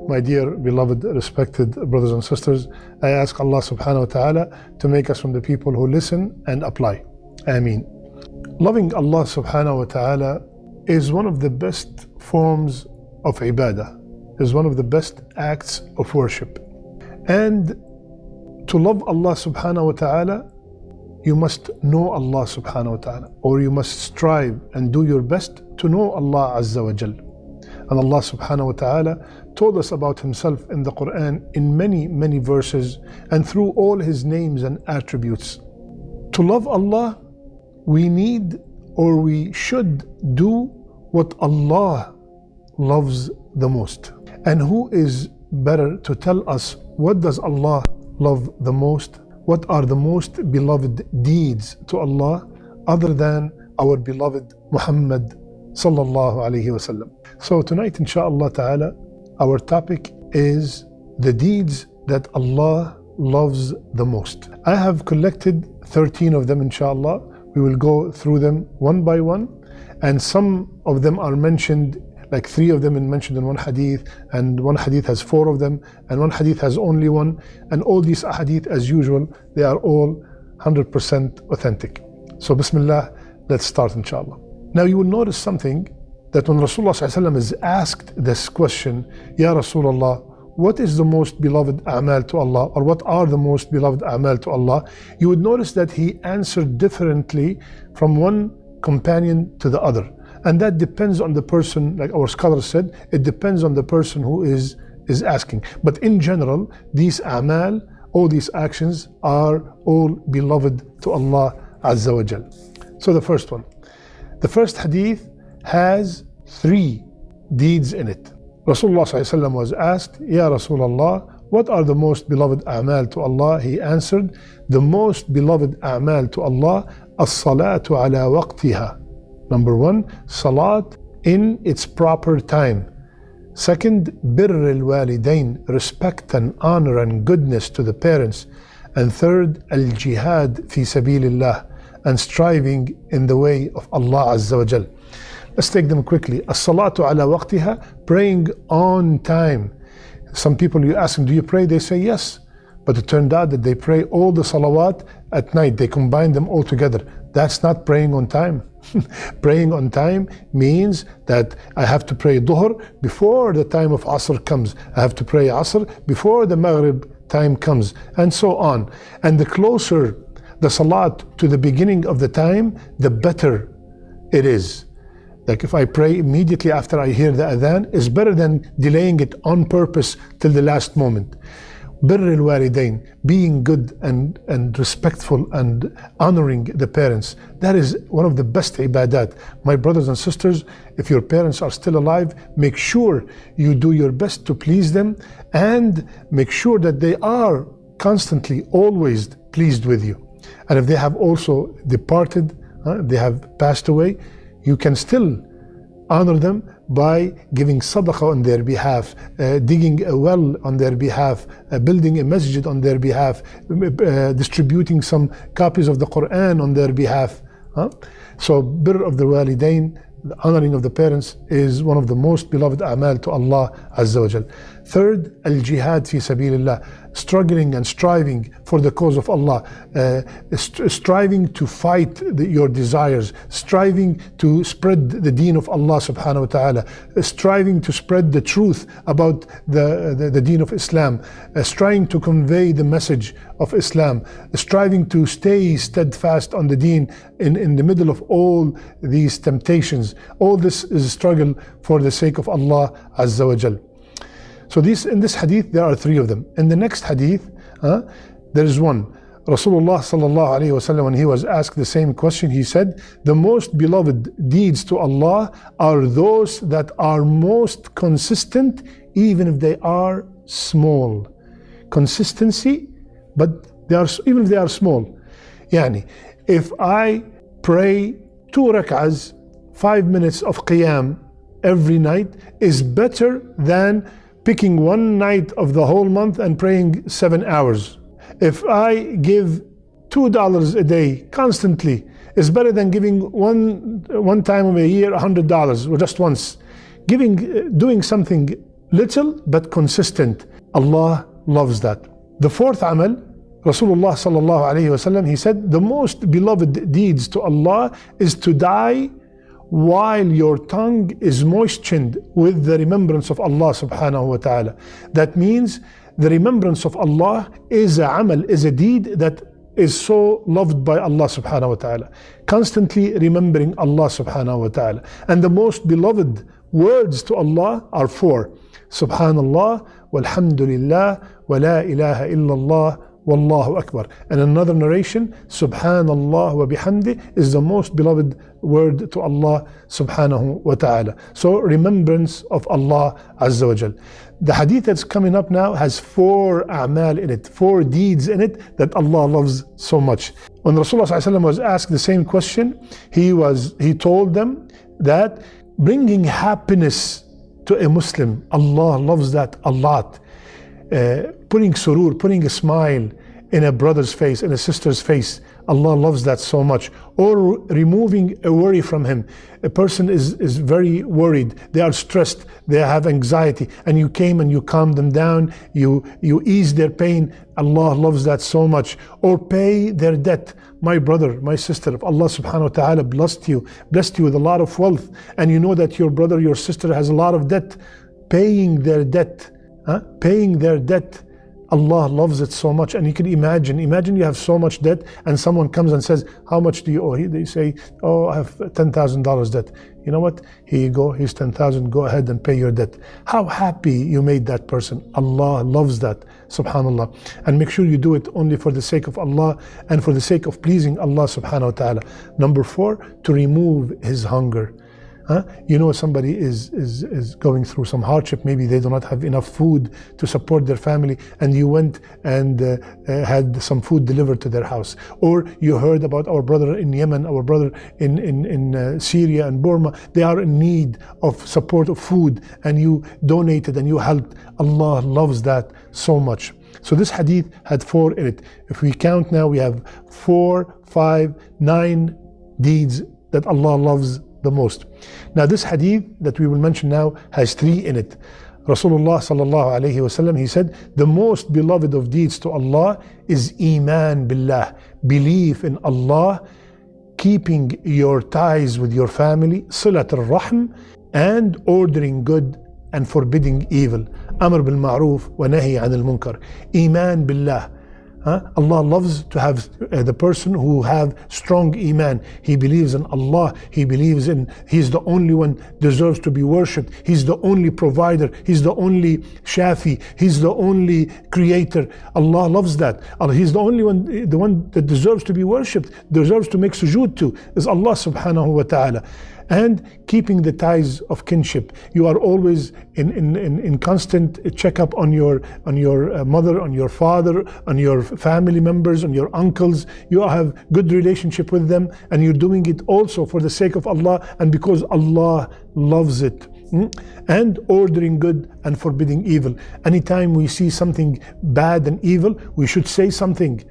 my dear, beloved, respected brothers and sisters, I ask Allah subhanahu wa ta'ala to make us from the people who listen and apply. Ameen. Loving Allah subhanahu wa ta'ala is one of the best forms of ibadah, is one of the best acts of worship. And to love Allah subhanahu wa ta'ala, you must know Allah subhanahu wa ta'ala, or you must strive and do your best to know Allah azza wa jal. And Allah subhanahu wa ta'ala told us about Himself in the Qur'an in many, many verses and through all His names and attributes. To love Allah, we need or we should do what Allah loves the most. And who is better to tell us what does Allah love the most? What are the most beloved deeds to Allah other than our beloved Muhammad sallallahu alayhi wasallam? So tonight, inshaAllah ta'ala, our topic is the deeds that Allah loves the most. I have collected 13 of them, inshaAllah. We will go through them one by one, and some of them are mentioned, like 3 of them are mentioned in one hadith, and one hadith has 4 of them, and one hadith has only 1, and all these hadith, as usual, they are all 100% authentic. So Bismillah, let's start inshallah. Now you will notice something, that when Rasulullah ﷺ is asked this question, Ya Rasulullah, what is the most beloved a'mal to Allah, or what are the most beloved a'mal to Allah, you would notice that he answered differently from one companion to the other. And that depends on the person, like our scholars said, it depends on the person who is asking. But in general, these a'mal, all these actions are all beloved to Allah Azza wa Jal. So the first one. The first hadith has 3 deeds in it. Rasulullah ﷺ was asked, Ya Rasulullah, what are the most beloved a'mal to Allah? He answered, the most beloved a'mal to Allah, as-salatu ala waqtiha. Number 1, salat in its proper time. Second, birr al-walidain, respect and honor and goodness to the parents. And third, al-jihad fi sabilillah, and striving in the way of Allah Azza wa Jal. Let's take them quickly. As-salatu ala waqtiha, praying on time. Some people, you ask them, do you pray? They say yes. But it turned out that they pray all the salawat at night. They combine them all together. That's not praying on time. Praying on time means that I have to pray Dhuhr before the time of Asr comes. I have to pray Asr before the Maghrib time comes, and so on. And the closer the salat to the beginning of the time, the better it is. Like if I pray immediately after I hear the adhan, is better than delaying it on purpose till the last moment. Birr al-walidain, being good and respectful and honoring the parents. That is one of the best ibadat. My brothers and sisters, if your parents are still alive, make sure you do your best to please them, and make sure that they are constantly, always pleased with you. And if they have also departed, they have passed away, you can still honor them by giving sadaqah on their behalf, digging a well on their behalf, building a masjid on their behalf, distributing some copies of the Qur'an on their behalf. So birr of the walidain, the honoring of the parents, is one of the most beloved a'mal to Allah Azza wa Jal. Third, al-jihad fi sabilillah, struggling and striving for the cause of Allah, striving to fight your desires, striving to spread the deen of Allah subhanahu wa ta'ala, striving to spread the truth about the deen of Islam, striving to convey the message of Islam, striving to stay steadfast on the deen in the middle of all these temptations. All this is a struggle for the sake of Allah Azza wa Jal. So in this hadith, there are 3 of them. In the next hadith, there is one. Rasulullah sallallahu alayhi wasallam, when he was asked the same question, he said, the most beloved deeds to Allah are those that are most consistent, even if they are small. Consistency, but even if they are small. Yani, if I pray 2 rak'ahs, 5 minutes of qiyam every night, is better than picking one night of the whole month and praying 7 hours. If I give $2 a day constantly, is better than giving one time of a year $100, or just once. Doing something little but consistent. Allah loves that. The fourth amal, Rasulullah sallallahu alayhi wasallam, he said, the most beloved deeds to Allah is to die while your tongue is moistened with the remembrance of Allah subhanahu wa ta'ala. That means the remembrance of Allah is a amal, is a deed that is so loved by Allah subhanahu wa ta'ala. Constantly remembering Allah subhanahu wa ta'ala. And the most beloved words to Allah are four. Subhanallah, walhamdulillah, wa la ilaha illallah, Wallahu Akbar. And another narration, Subhanallah wa bihamdi is the most beloved word to Allah subhanahu wa ta'ala. So remembrance of Allah Azza wa Jal. The hadith that's coming up now has four a'mal in it, four deeds in it that Allah loves so much. When Rasulullah was asked the same question, he told them that bringing happiness to a Muslim, Allah loves that a lot. Putting surur, putting a smile in a brother's face, in a sister's face, Allah loves that so much. Or removing a worry from him. A person is very worried, they are stressed, they have anxiety, and you came and you calmed them down, you ease their pain. Allah loves that so much. Or pay their debt. My brother, my sister, if Allah subhanahu wa ta'ala blessed you with a lot of wealth, and you know that your brother, your sister has a lot of debt, paying their debt, Allah loves it so much. And you can imagine you have so much debt and someone comes and says, how much do you owe? They say, oh, I have $10,000 debt. You know what? Here you go, here's 10,000, go ahead and pay your debt. How happy you made that person. Allah loves that, subhanallah. And make sure you do it only for the sake of Allah and for the sake of pleasing Allah subhanahu wa ta'ala. Number 4, to remove his hunger. You know, somebody is going through some hardship, maybe they do not have enough food to support their family, and you went and had some food delivered to their house. Or you heard about our brother in Yemen, our brother in Syria and Burma, they are in need of support of food, and you donated and you helped. Allah loves that so much. So this hadith had 4 in it. If we count now, we have 4, 5, 9 deeds that Allah loves the most. Now this hadith that we will mention now has 3 in it. Rasulullah sallallahu alayhi wasallam, he said, the most beloved of deeds to Allah is Iman Billah, belief in Allah, keeping your ties with your family, Silat al-Rahm, and ordering good and forbidding evil. Amr bil Ma'ruf wa Nahi anil Munkar. Iman Billah. Allah loves to have the person who have strong iman. He believes in Allah. He believes He's the only one deserves to be worshipped. He's the only provider. He's the only shafi. He's the only creator. Allah loves that. He's the only one, the one that deserves to be worshipped, deserves to make sujood to, is Allah subhanahu wa ta'ala. And keeping the ties of kinship. You are always in constant checkup on your mother, on your father, on your family members, on your uncles. You have good relationship with them, and you're doing it also for the sake of Allah and because Allah loves it. And ordering good and forbidding evil. Anytime we see something bad and evil, we should say something.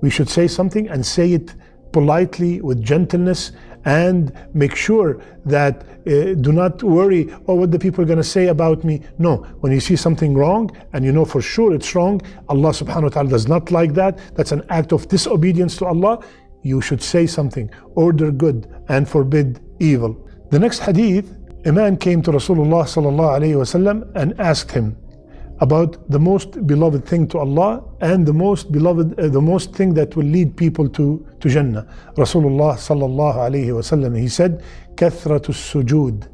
We should say something and say it politely, with gentleness, and make sure that do not worry, oh, what the people are going to say about me. No, when you see something wrong and you know for sure it's wrong, Allah subhanahu wa ta'ala does not like that, that's an act of disobedience to Allah, you should say something, order good and forbid evil. The next hadith, a man came to Rasulullah sallallahu alayhi wasallam and asked him about the most beloved thing to Allah and the most beloved, the most thing that will lead people to Jannah. Rasulullah sallallahu alayhi wasallam, he said, kathrat as-sujud,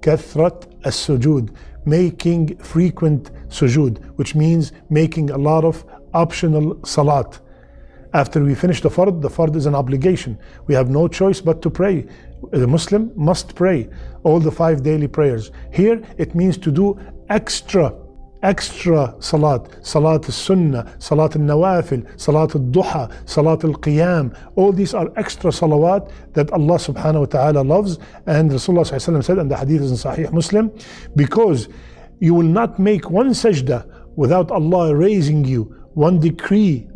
kathrat as-sujud, making frequent sujood, which means making a lot of optional salat. After we finish the fard is an obligation. We have no choice but to pray. The Muslim must pray all the 5 daily prayers. Here it means to do extra salat, salat al-sunnah, salat al-nawafil, salat al-duha, salat al-qiyam. All these are extra salawat that Allah subhanahu wa ta'ala loves. And Rasulullah said, and the hadith is in Sahih Muslim, because you will not make one sajda without Allah raising you one degree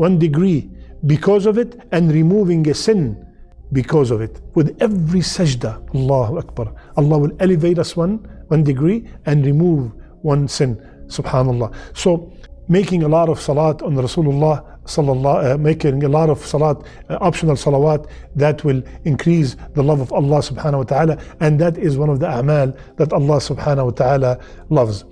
because of it, and removing a sin because of it. With every sajda, Allahu Akbar, Allah will elevate us one degree and remove one sin. Subhanallah. So making a lot of salat on Rasulullah making a lot of salat, optional salawat, that will increase the love of Allah subhanahu wa ta'ala, and that is one of the a'mal that Allah subhanahu wa ta'ala loves.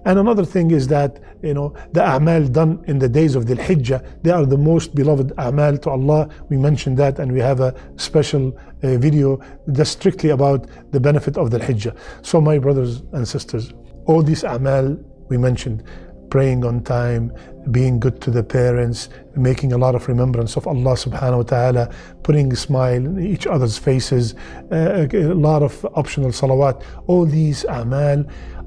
And another thing is that, the a'mal done in the days of the Hijjah, they are the most beloved a'mal to Allah. We mentioned that, and we have a special video just strictly about the benefit of the Hijjah. So my brothers and sisters, all these a'mal we mentioned, praying on time, being good to the parents, making a lot of remembrance of Allah subhanahu wa ta'ala, putting a smile in each other's faces, a lot of optional salawat, all these a'mal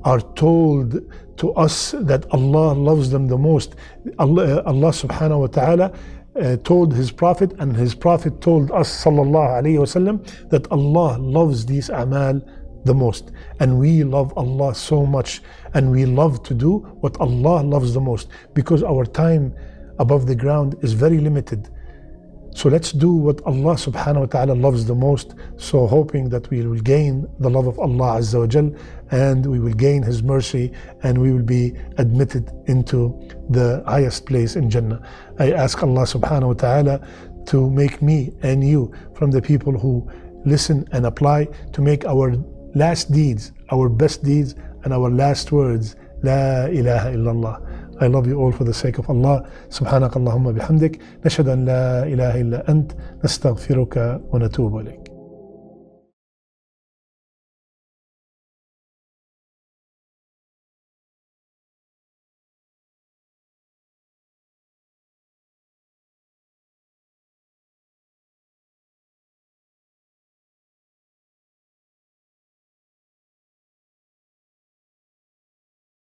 are told to us that Allah loves them the most. Allah subhanahu wa ta'ala told his Prophet, and his Prophet told us sallallahu alayhi wasallam, that Allah loves these a'mal the most, and we love Allah so much, and we love to do what Allah loves the most, because our time above the ground is very limited. So let's do what Allah subhanahu wa ta'ala loves the most, so hoping that we will gain the love of Allah azza wa jal, and we will gain His mercy, and we will be admitted into the highest place in Jannah. I ask Allah subhanahu wa ta'ala to make me and you from the people who listen and apply, to make our last deeds, our best deeds, and our last words, La ilaha illallah. I love you all for the sake of Allah. Subhanakallahumma bihamdik. Nashhadu an la ilaha illa ant. Nastaghfiruka wa natubu ilayk.